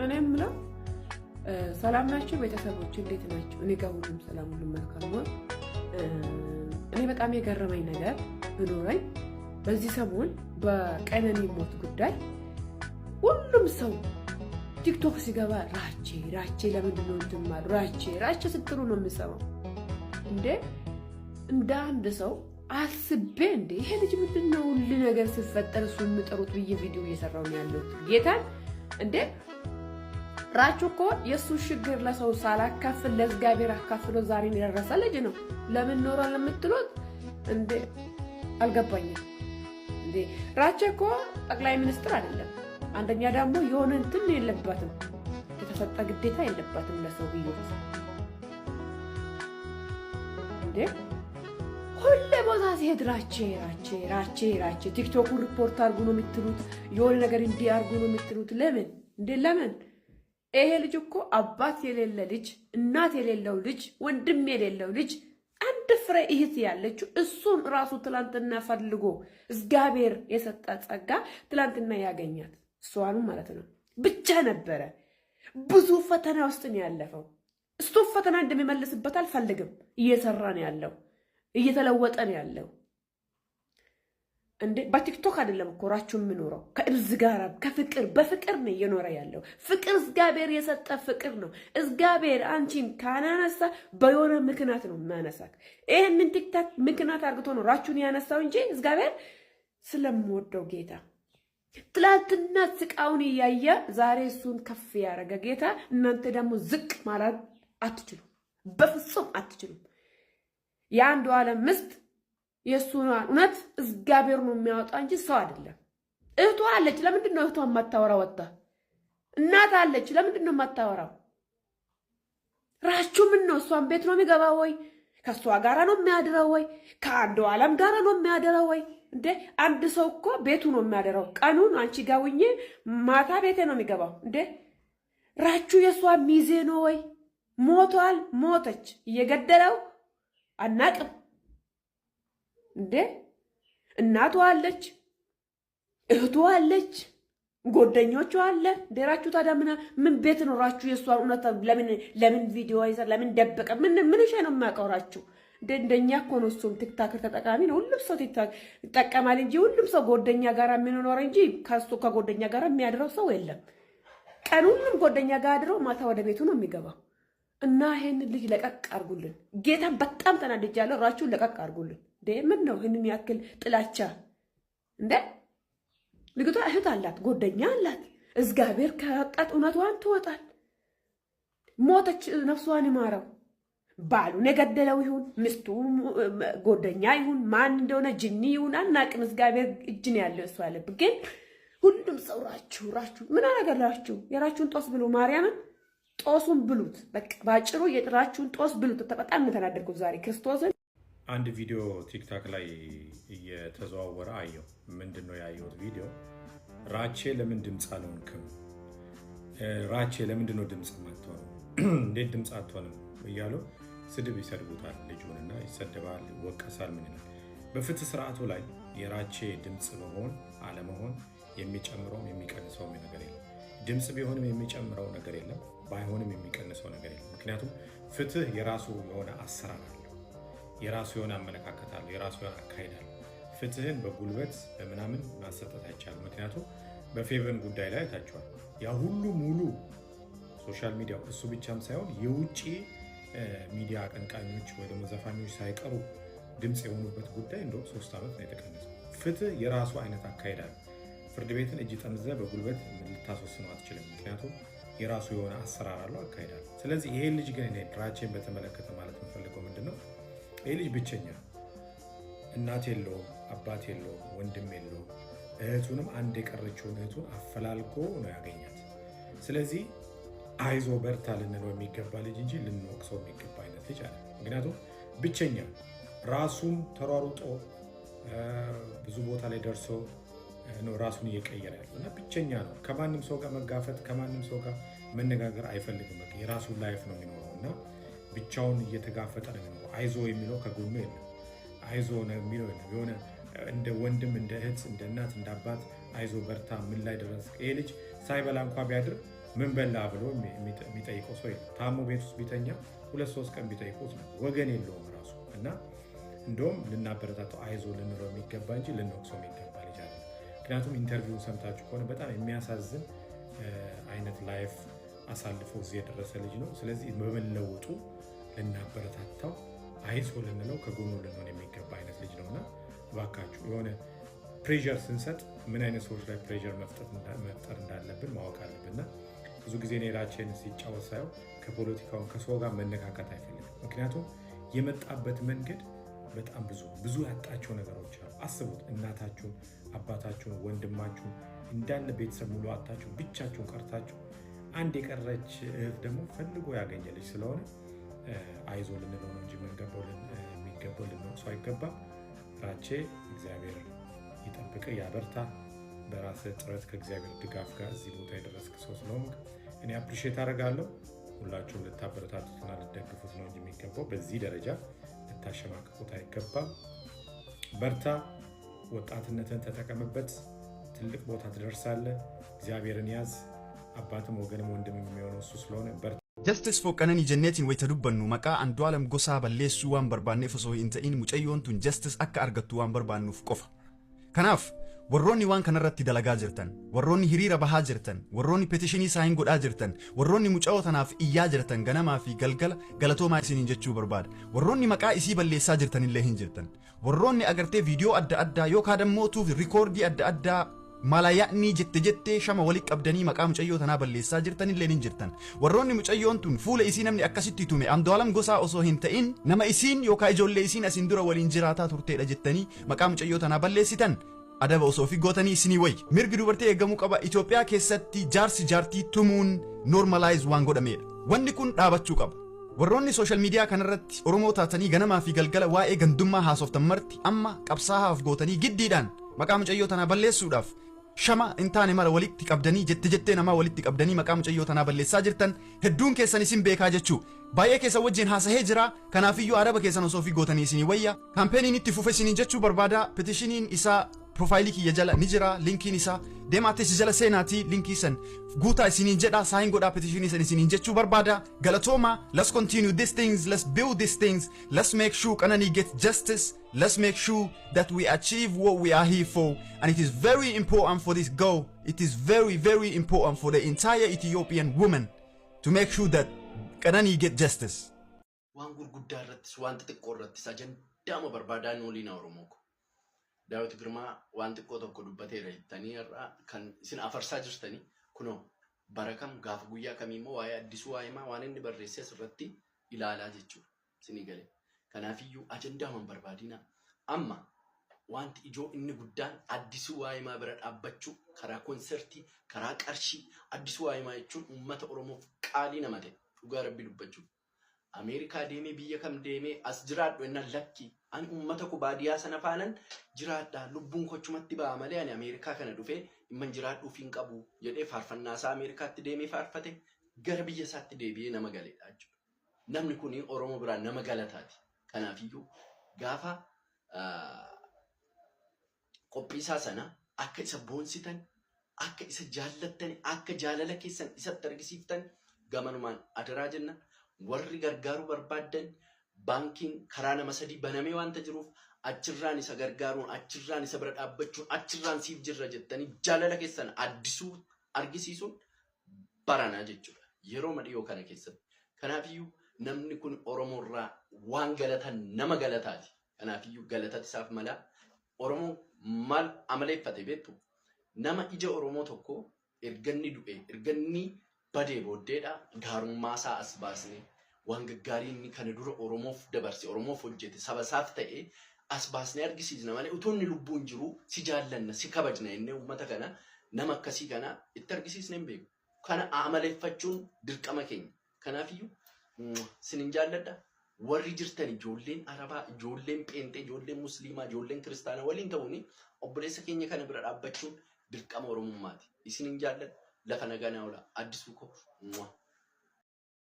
እኔም ምለው ሰላም ናችሁ ቤተሰቦች እንዴት ናችሁ? እኔ ጋር ሁሉም ሰላም ሁሉም መልካም ነው። እኔ በጣም የገረመኝ ነገር ብኖረኝ በዚህ ሰሞን በቀነኒ ሞት ጉዳይ ሁሉም ሰው ቲክቶክ ሲገባ ራቼ ለምንድን ነው እንትማል ራቼ ስትሉ ነው የምሰማው። እንደ አንድ ሰው አስቤ ይሄ ልጅ ምንድነው ሁሉ ነገር ሲፈጠር እሱ የሚጠሩት ብዬ ቪዲዮ እየሰራው ነው ያለው። ጌታን ራቹ እኮ የሱ ችግር ለሰው ሳላካፍል ለእግዚአብሔር አካፍሎ ዛሬን የደረሰ ልጅ ነው። ለምን ኖሯል ለምትሉት አልገባኝም። ራቼ እኮ ጠቅላይ ሚኒስትር አይደለም። አንደኛ ደግሞ የሆነ እንትን የለባትም፣ የተሰጠ ግዴታ የለባትም ለሰው ህይወት። ሁሌ ቦታ ሲሄድ ራቼ ቲክቶኩን ሪፖርት አድርጉ ነው የምትሉት፣ የሆነ ነገር እንዲህ አድርጉ ነው የምትሉት። ለምን? ይሄ ልጅ እኮ አባት የሌለ ልጅ፣ እናት የሌለው ልጅ፣ ወንድም የሌለው ልጅ፣ አንድ ፍሬ እህት ያለችው እሱን ራሱ ትላንትና ፈልጎ እግዚአብሔር የሰጣ ጸጋ ትላንትና ያገኛት እሷንም ማለት ነው ብቻ ነበረ። ብዙ ፈተና ውስጥ ነው ያለፈው። እሱ ፈተና እንደሚመልስበት አልፈልግም። እየሰራ ነው ያለው፣ እየተለወጠ ነው ያለው። በቲክቶክ አይደለም እኮ ራቹ የምኖረው ከእርዝ ጋር በፍቅር ነው እየኖረ ያለው። ፍቅር እግዚአብሔር የሰጠ ፍቅር ነው። እግዚአብሔር አንቺን ካናነሳ በየሆነ ምክንያት ነው የሚያነሳክ። ይሄንን ቲክቶክ ምክንያት አድርጎ ነው ራቹን ያነሳው እንጂ እግዚአብሔር ስለምወደው ጌታ ትላንትና ስቃውን እያየ ዛሬ እሱን ከፍ ያደረገ ጌታ እናንተ ደግሞ ዝቅ ማለት አትችሉም፣ በፍጹም አትችሉም። የአንዱ ዓለም ምስጥ የሱን እውነት እግዚአብሔር ነው የሚያወጣ እንጂ ሰው አይደለም። እህቷ አለች፣ ለምንድን ነው እህቷ የማታወራው? ወጣ እናት አለች፣ ለምንድን ነው የማታወራው? ራቹ ምን ነው እሷን ቤት ነው የሚገባው ወይ? ከሷ ጋራ ነው የሚያድረው ወይ? ከአንዱ ዓለም ጋራ ነው የሚያድረው ወይ? አንድ ሰው እኮ ቤቱ ነው የሚያደረው። ቀኑን አንቺ ጋር ውኜ ማታ ቤቴ ነው የሚገባው። ራቹ የሷ ሚዜ ነው ወይ? ሞቷል፣ ሞተች፣ እየገደለው አናቅም። እናቷ አለች፣ እህቷ አለች፣ ጎደኞቿ አለ። ራቹ ታዲያ ምን ቤት ነው ራቹ? የሷ እውነት ለምን ቪዲዮ ይሰራ? ለምን ደበቀ? ምን ሸ ነው የሚያውቀው ራቹ? እንደኛ እኮ ነው እሱም ቲክታክ ተጠቃሚ ነው። ሁሉም ሰው ቲክታክ ይጠቀማል እንጂ ሁሉም ሰው ጎደኛ ጋር የሚኖር እንጂ ከሱ ከጎደኛ ጋር የሚያድረው ሰው የለም። ቀን ሁሉም ጎደኛ ጋር አድረው ማታ ወደ ቤቱ ነው የሚገባው። እና ይሄን ልጅ ለቀቅ አድርጉልን። ጌታን በጣም ተናድጃለሁ። ራቹን ለቀቅ አድርጉልን። ምን ነው ይሄንን ያክል ጥላቻ? ልጅቷ እህት አላት፣ ጎደኛ አላት። እግዚአብሔር ካወጣት እውነቷን ትወጣል። ሞተች፣ ነፍሷን ይማረው። ባሉን የገደለው ይሁን ምስቱ ጎደኛ ይሁን ማን እንደሆነ ጅኒ ይሁን አናቅም። እግዚአብሔር እጅን ያለው እሱ አለብህ። ግን ሁሉም ሰው ራችሁ ምን አደረጋችሁ? የራችሁን ጦስ ብሉ። ማርያምን ጦሱን ብሉት። በቃ ባጭሩ የራችሁን ጦስ ብሉት። በጣም ተናደድኩት ዛሬ ክርስቶስን። አንድ ቪዲዮ ቲክታክ ላይ እየተዘዋወረ አየው። ምንድነው ያየሁት ቪዲዮ? ራቼ ለምን ድምፅ አልሆንክም? ራቼ ለምንድነው ድምፅ ማትሆነው? እንዴት ድምፅ አትሆንም እያሉ ስድብ ይሰድቡታል። ልጁንና ይሰደባል፣ ይወቀሳል። ምን ይላል? በፍትህ ስርዓቱ ላይ የራቼ ድምፅ መሆን አለመሆን የሚጨምረውም የሚቀንሰውም ነገር የለም። ድምፅ ቢሆንም የሚጨምረው ነገር የለም፣ ባይሆንም የሚቀንሰው ነገር የለም። ምክንያቱም ፍትህ የራሱ የሆነ አሰራር አለው፣ የራሱ የሆነ አመለካከት አለው፣ የራሱ የሆነ አካሄድ አለው። ፍትህን በጉልበት በምናምን ማሰጠት አይቻልም። ምክንያቱም በፌቨን ጉዳይ ላይ ታችኋል። ያ ሁሉ ሙሉ ሶሻል ሚዲያው እሱ ብቻም ሳይሆን የውጭ ሚዲያ አቀንቃኞች ወይ ደግሞ ዘፋኞች ሳይቀሩ ድምፅ የሆኑበት ጉዳይ እንደውም 3 ዓመት ነው የተቀነሰው። ፍትህ የራሱ አይነት አካሄድ አለ። ፍርድ ቤትን እጅ ጠምዘ በጉልበት ልታስወስነው አትችልም። ምክንያቱም የራሱ የሆነ አሰራር አለው፣ አካሄድ አለው። ስለዚህ ይሄ ልጅ ግን እኔ ራቼን በተመለከተ ማለት የምፈልገው ምንድነው፣ ይሄ ልጅ ብቸኛ እናት የለውም፣ አባት የለውም፣ ወንድም የለውም። እህቱንም አንድ የቀረችውን እህቱን አፈላልጎ ነው ያገኛት። ስለዚህ አይዞ በርታ ልንለው የሚገባ ልጅ እንጂ ልንወቅሰው የሚገባ አይነት ልጅ አለ። ምክንያቱም ብቸኛ ራሱን ተሯሩጦ ብዙ ቦታ ላይ ደርሶ ነው ራሱን እየቀየረ ያለው እና ብቸኛ ነው። ከማንም ሰው ጋር መጋፈጥ ከማንም ሰው ጋር መነጋገር አይፈልግም። የራሱን ላይፍ ነው የሚኖረው እና ብቻውን እየተጋፈጠ ነው የሚኖረው። አይዞ የሚለው ከጎኑ የለም። አይዞ ነው የሚለው የሆነ እንደ ወንድም እንደ እህት እንደ እናት እንደ አባት አይዞ በርታ ምን ላይ ደረስ። ይሄ ልጅ ሳይበላ እንኳ ቢያድር ምን በላ ብሎ የሚጠይቀው ሰው የለም። ታሞ ቤት ውስጥ ቢተኛ 2-3 ቀን ቢጠይቁት ነው ወገን የለውም ራሱ። እና እንደውም ልናበረታተው አይዞ ልንለው የሚገባ እንጂ ልንወቅሰው የሚገባ ልጅ አለ። ምክንያቱም ኢንተርቪውን ሰምታችሁ ከሆነ በጣም የሚያሳዝን አይነት ላይፍ አሳልፎ እዚህ የደረሰ ልጅ ነው። ስለዚህ በመለወጡ ልናበረታታው አይዞ ልንለው ከጎኑ ልንሆን የሚገባ አይነት ልጅ ነውና እባካችሁ የሆነ ፕሬዠር ስንሰጥ ምን አይነት ሰዎች ላይ ፕሬዠር መፍጠር እንዳለብን ማወቅ አለብንና ብዙ ጊዜ ራቼን ሲጫወት ሳየው ከፖለቲካውን ከሰው ጋር መነካከት አይፈልግም። ምክንያቱም የመጣበት መንገድ በጣም ብዙ ያጣቸው ነገሮች አሉ። አስቡት፣ እናታችሁን፣ አባታችሁን፣ ወንድማችሁን እንዳለ ቤተሰብ ሙሉ አጣችሁ ብቻችሁን ቀርታችሁ አንድ የቀረች እህት ደግሞ ፈልጎ ያገኘ ልጅ ስለሆነ አይዞ ልንለው ነው እንጂ የሚገባው ልንወቅሰው አይገባም። ራቼ እግዚአብሔር ይጠብቅ ያበርታ። በራስ ጥረት ከእግዚአብሔር ድጋፍ ጋር እዚህ ቦታ የደረስክ ሰው ስለሆንክ እኔ አፕሪሼት አደርጋለሁ። ሁላችሁም ልታበረታቱትና ልትደግፉት ነው እንጂ የሚገባው በዚህ ደረጃ ልታሸማቅቁት አይገባም። በርታ፣ ወጣትነትን ተጠቀምበት፣ ትልቅ ቦታ ትደርሳለህ። እግዚአብሔርን ያዝ። አባትም ወገንም ወንድምም የሚሆነው እሱ ስለሆነ በርታ። Justice for Qananii Jenneetiin wayita dubbannu maqaa Andu'aalam Gosaa balleessuu waan barbaanneef osoo hin ta'in mucayyoon tun justice akka argattu waan barbaannuuf qofa. Kanaaf warroonni waan kanarratti dalagaa jirtan, warroonni hiriira bahaa jirtan, warroonni petitionii saayin godhaa jirtan, warroonni muca'oo tanaaf iyyaa jirtan ganamaa fi galgala galatoomaa isiniin jechuu barbaada. Warroonni maqaa isii balleessaa jirtan illee hin jirtan. Warroonni agartee viidiyoo adda addaa yookaan immoo rikoordii adda addaa Malayyaanii jettee shama walitti qabdanii maqaa mucayyoo tanaa balleessaa jirtan illee hin jirtan. Warroonni mucayyoon tun fuula isii namni akkasitti tume Andu'aalam Gosaa osoo hin ta'in nama isiin yookaan ijoollee isiin asin dura waliin jiraataa turteedha jettanii maqaa mucayyoo tanaa balleessitan adaba osoo fi gootanii isinii wayi. Mirgi dubartii eegamuu qaba. Itoophiyaa keessatti jaarsi jaartii tumuun normalize waan godhameedha. Wanni kun dhaabachuu qaba. Warroonni social media kanarratti Oromoo taatanii ganamaa fi galgala waa'ee gandummaa haasoftan marti amma qabsaa'aaf gootanii giddiidhaan maqaa mucayyoo tanaa balleessuudhaaf shama intaane mara walitti qabdanii jettee namaa walitti qabdanii maqaa mucayyoo tanaa balleessaa jirtan hedduun keessan isin beekaa jechuu. Baay'ee keessa wajjin haasahee jira. Kanaafiyyuu adaba keessan osoo fi gootanii isinii wayya. Kaampeenii itti fufe isiniin jechuu barbaada. Petishiniin isaa profaayilii kiyya jala ni jira. Linkiin isaa deemaatee si jala seenaatii linkii san guutaa isiniin jedha. Saayin godhaa petitionii san isiniin jechuu barbaada. Galatooma. Let's continue these things. Let's build these things. Let's make sure Qananii get justice. Let's make sure that we achieve what we are here for. And it is very important for this goal. It is very, very important for the entire Ethiopian woman to make sure that Qananii get justice. Waan gurguddaa irrattis waan xixiqqoo irrattis ajandaama barbaadaan waliin Oromoo ko. Daawit Girmaa waan xiqqoo tokko dubbateera jettanii irraa kan isin afarsaa jirtanii kunoo barakam gaafa guyyaa kamiimmoo waa'ee addisuu waa'imaa waan inni barreessee asirratti ilaalaa jechuudha isinii galee. Kanaafiyyuu ajandaama barbaadina amma wanti ijoo inni guddaan addisuu waa'imaa bira dhaabbachuu karaa konsertii karaa qarshii addisuu waa'imaa jechuun uummata Oromoof qaalii nama ta'e dhugaa rabbi dubbachuu. Ameerikaa deemee biyya kam deemee as jiraadhu enna lakki ani uummata ku baadiyyaa sana faanan jiraadha lubbuun kochumatti ba'a malee ani Ameerikaa kana dhufee imman jiraadhuuf hin qabu jedhee faarfannaa isaa Ameerikaatti deemee faarfate gara biyya isaatti deebi'ee nama galeedha jechuudha. Namni kun Oromoo biraan nama galataati. Kanaafiyyuu gaafa qophiisaa sana akka isa boonsitan akka isa jaallattan akka jaalala keessan isatti argisiiftan gamanumaan adaraa jenna. Warri gargaaruu barbaadan baankiin karaa nama sadii banamee waanta jiruuf achirraan isa gargaaruun achirraan isa bira dhaabbachuun achirraan siif jirra jettanii jaalala keessan addisuu argisiisuun baranaa jechuudha yeroo madhiyoo kana keessatti. Kanaafiyyuu namni kun Oromoorraa waan galatan nama galataati. Kanaafiyyuu galatati isaaf mala Oromoo maal amaleeffate beektu nama ija Oromoo tokko erganni du'e erganni badee booddeedha gaarummaa isaa as baasnee waan gaggaarii inni kana dura Oromoof dabarse Oromoof hojjete saba isaaf ta'e as baasnee argisiisna malee utuunni lubbuun jiru si jaallanna si kabajna innee uummata kana nama akkasii kana itti argisiisne hin beeku. Kana amaleeffachuun dirqama keenya. Kanaafiyyuu sinin jaalladha warri jirtan ijoolleen Arabaa ijoolleen Pheenxee ijoolleen Musliimaa ijoolleen Kiristaanaa waliin ta'uun obboleessa keenya kana bira dhaabbachuun dirqama Oromummaati. Isinin jaalladha lafa nagaa naa oola addisuu ko